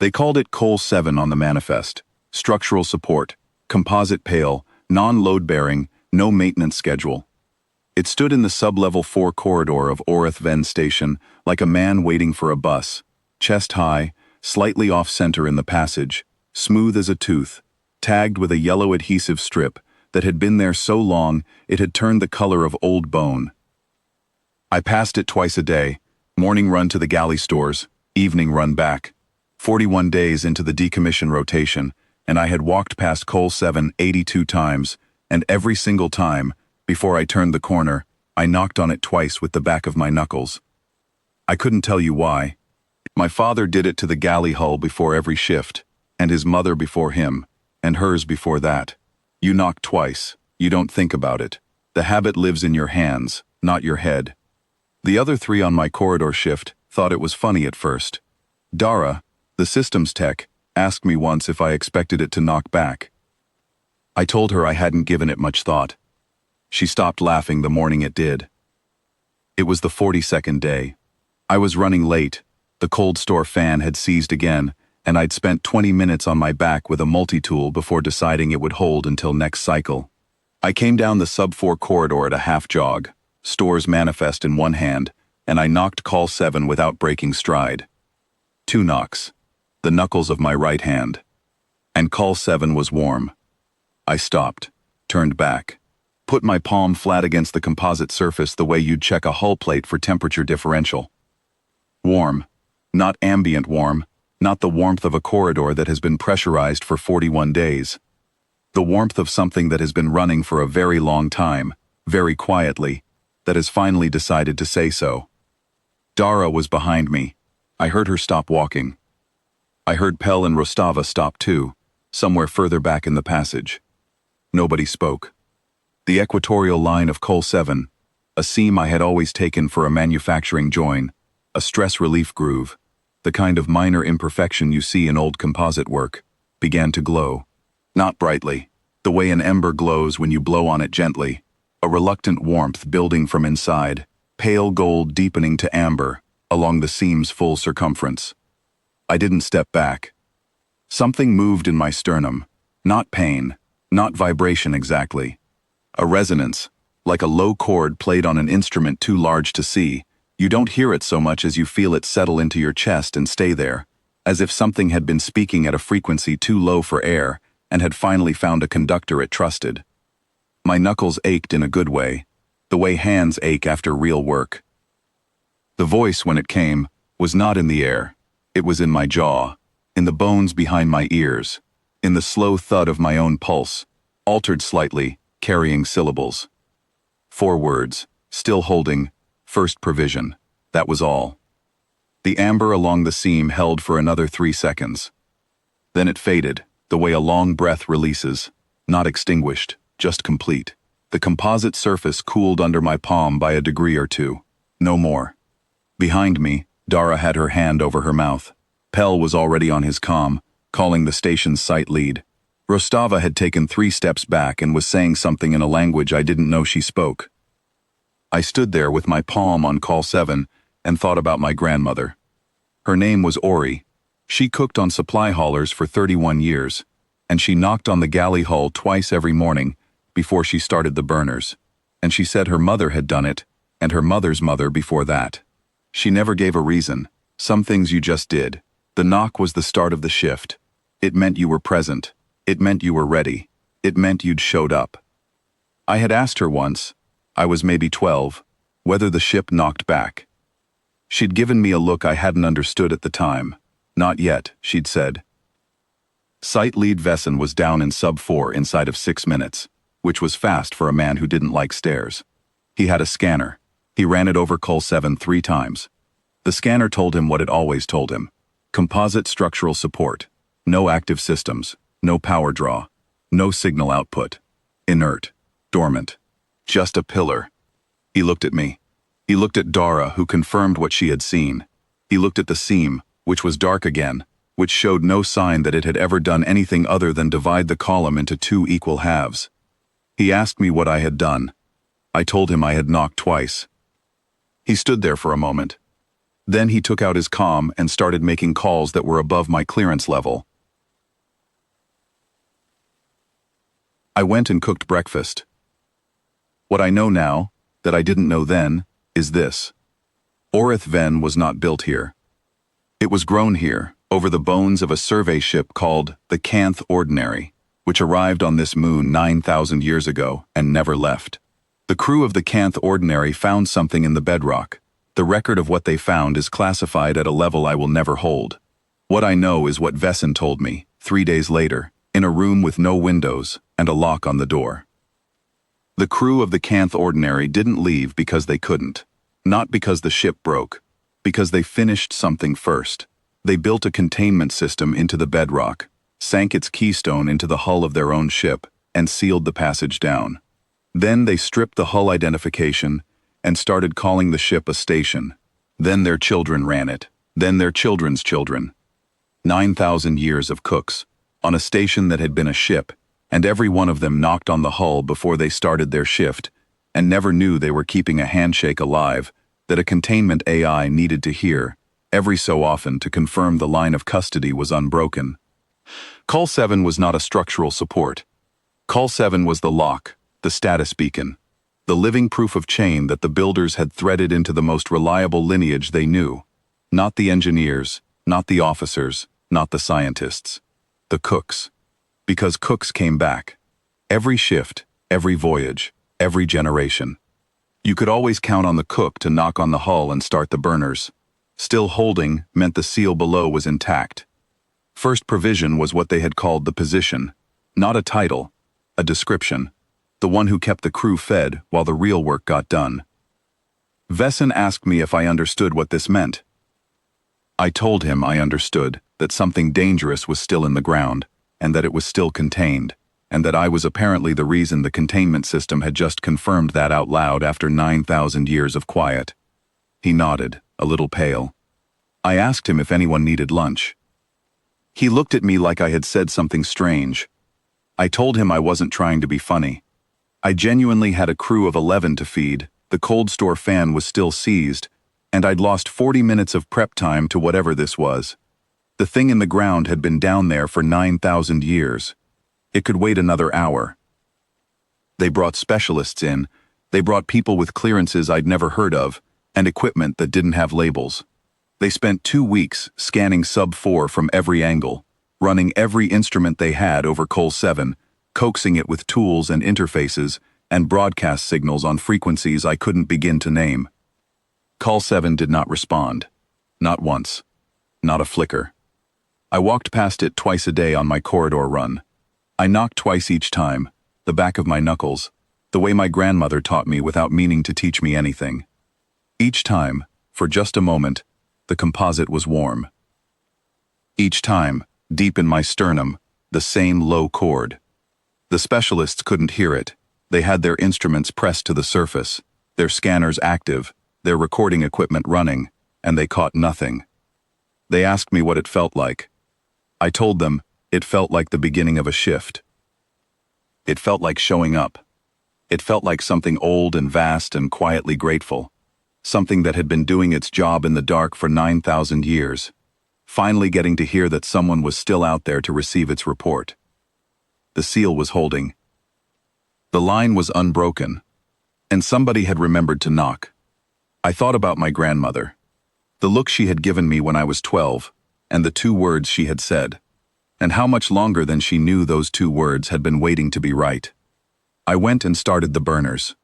They called it Col 7 on the manifest. Structural support, composite pale, non-load-bearing, no maintenance schedule. It stood in the sub-level 4 corridor of Orith Ven Station like a man waiting for a bus, chest high, slightly off-center in the passage, smooth as a tooth, tagged with a yellow adhesive strip that had been there so long it had turned the color of old bone. I passed it twice a day, morning run to the galley stores, evening run back. 41 days into the decommission rotation, and I had walked past Col 7 82 times, and every single time, before I turned the corner, I knocked on it twice with the back of my knuckles. I couldn't tell you why. My father did it to the galley hull before every shift, and his mother before him, and hers before that. You knock twice, you don't think about it. The habit lives in your hands, not your head. The other 3 on my corridor shift thought it was funny at first. Dara, the systems tech, asked me once if I expected it to knock back. I told her I hadn't given it much thought. She stopped laughing the morning it did. It was the 42nd day. I was running late, the cold store fan had seized again, and I'd spent 20 minutes on my back with a multi-tool before deciding it would hold until next cycle. I came down the sub-4 corridor at a half jog, stores manifest in one hand, and I knocked Col 7 without breaking stride. 2 knocks, the knuckles of my right hand. And Col 7 was warm. I stopped, turned back, put my palm flat against the composite surface the way you'd check a hull plate for temperature differential. Warm, not ambient warm, not the warmth of a corridor that has been pressurized for 41 days. The warmth of something that has been running for a very long time, very quietly, that has finally decided to say so. Dara was behind me. I heard her stop walking. I heard Pell and Rostava stop too, somewhere further back in the passage. Nobody spoke. The equatorial line of Col 7, a seam I had always taken for a manufacturing join, a stress relief groove, the kind of minor imperfection you see in old composite work, began to glow. Not brightly, the way an ember glows when you blow on it gently, a reluctant warmth building from inside, pale gold deepening to amber, along the seam's full circumference. I didn't step back. Something moved in my sternum, not pain, not vibration exactly. A resonance, like a low chord played on an instrument too large to see. You don't hear it so much as you feel it settle into your chest and stay there, as if something had been speaking at a frequency too low for air and had finally found a conductor it trusted. My knuckles ached in a good way, the way hands ache after real work. The voice, when it came, was not in the air. It was in my jaw, in the bones behind my ears, in the slow thud of my own pulse, altered slightly, carrying syllables. 4 words, still holding, first provision, that was all. The amber along the seam held for another 3 seconds. Then it faded, the way a long breath releases, not extinguished, just complete. The composite surface cooled under my palm by a degree or 2. No more. Behind me, Dara had her hand over her mouth. Pell was already on his comm, calling the station's site lead. Rostava had taken 3 steps back and was saying something in a language I didn't know she spoke. I stood there with my palm on Col 7 and thought about my grandmother. Her name was Ori. She cooked on supply haulers for 31 years, and she knocked on the galley hull twice every morning before she started the burners. And she said her mother had done it, and her mother's mother before that. She never gave a reason. Some things you just did. The knock was the start of the shift. It meant you were present. It meant you were ready. It meant you'd showed up. I had asked her once, I was maybe 12, whether the ship knocked back. She'd given me a look I hadn't understood at the time. Not yet, she'd said. Site lead Vesson was down in sub-4 inside of 6 minutes, which was fast for a man who didn't like stairs. He had a scanner. He ran it over Col 7 3 times. The scanner told him what it always told him. Composite structural support. No active systems. No power draw. No signal output. Inert. Dormant. Just a pillar. He looked at me. He looked at Dara, who confirmed what she had seen. He looked at the seam, which was dark again, which showed no sign that it had ever done anything other than divide the column into 2 equal halves. He asked me what I had done. I told him I had knocked twice. He stood there for a moment. Then he took out his comm and started making calls that were above my clearance level. I went and cooked breakfast. What I know now, that I didn't know then, is this. Orith Ven was not built here. It was grown here, over the bones of a survey ship called the Canth Ordinary, which arrived on this moon 9,000 years ago and never left. The crew of the Canth Ordinary found something in the bedrock. The record of what they found is classified at a level I will never hold. What I know is what Vesson told me, 3 days later, in a room with no windows and a lock on the door. The crew of the Canth Ordinary didn't leave because they couldn't. Not because the ship broke. Because they finished something first. They built a containment system into the bedrock, sank its keystone into the hull of their own ship, and sealed the passage down. Then they stripped the hull identification and started calling the ship a station. Then their children ran it. Then their children's children. 9,000 years of cooks, on a station that had been a ship, and every one of them knocked on the hull before they started their shift, and never knew they were keeping a handshake alive that a containment AI needed to hear every so often to confirm the line of custody was unbroken. Call 7 was not a structural support. Call 7 was the lock, the status beacon, the living proof of chain that the builders had threaded into the most reliable lineage they knew. Not the engineers, not the officers, not the scientists. The cooks. Because cooks came back. Every shift, every voyage, every generation. You could always count on the cook to knock on the hull and start the burners. Still holding meant the seal below was intact. First provision was what they had called the position. Not a title, a description. The one who kept the crew fed while the real work got done. Vesson asked me if I understood what this meant. I told him I understood that something dangerous was still in the ground, and that it was still contained, and that I was apparently the reason the containment system had just confirmed that out loud after 9,000 years of quiet. He nodded, a little pale. I asked him if anyone needed lunch. He looked at me like I had said something strange. I told him I wasn't trying to be funny. I genuinely had a crew of 11 to feed, the cold store fan was still seized, and I'd lost 40 minutes of prep time to whatever this was. The thing in the ground had been down there for 9,000 years. It could wait another hour. They brought specialists in. They brought people with clearances I'd never heard of, and equipment that didn't have labels. They spent 2 weeks scanning Sub-4 from every angle, running every instrument they had over Col 7, coaxing it with tools and interfaces and broadcast signals on frequencies I couldn't begin to name. Col 7 did not respond. Not once. Not a flicker. I walked past it twice a day on my corridor run. I knocked twice each time, the back of my knuckles, the way my grandmother taught me without meaning to teach me anything. Each time, for just a moment, the composite was warm. Each time, deep in my sternum, the same low chord. The specialists couldn't hear it. They had their instruments pressed to the surface, their scanners active, their recording equipment running, and they caught nothing. They asked me what it felt like. I told them it felt like the beginning of a shift. It felt like showing up. It felt like something old and vast and quietly grateful. Something that had been doing its job in the dark for 9,000 years. Finally getting to hear that someone was still out there to receive its report. The seal was holding. The line was unbroken, and somebody had remembered to knock. I thought about my grandmother. The look she had given me when I was 12, and the 2 words she had said, and how much longer than she knew those 2 words had been waiting to be right. I went and started the burners.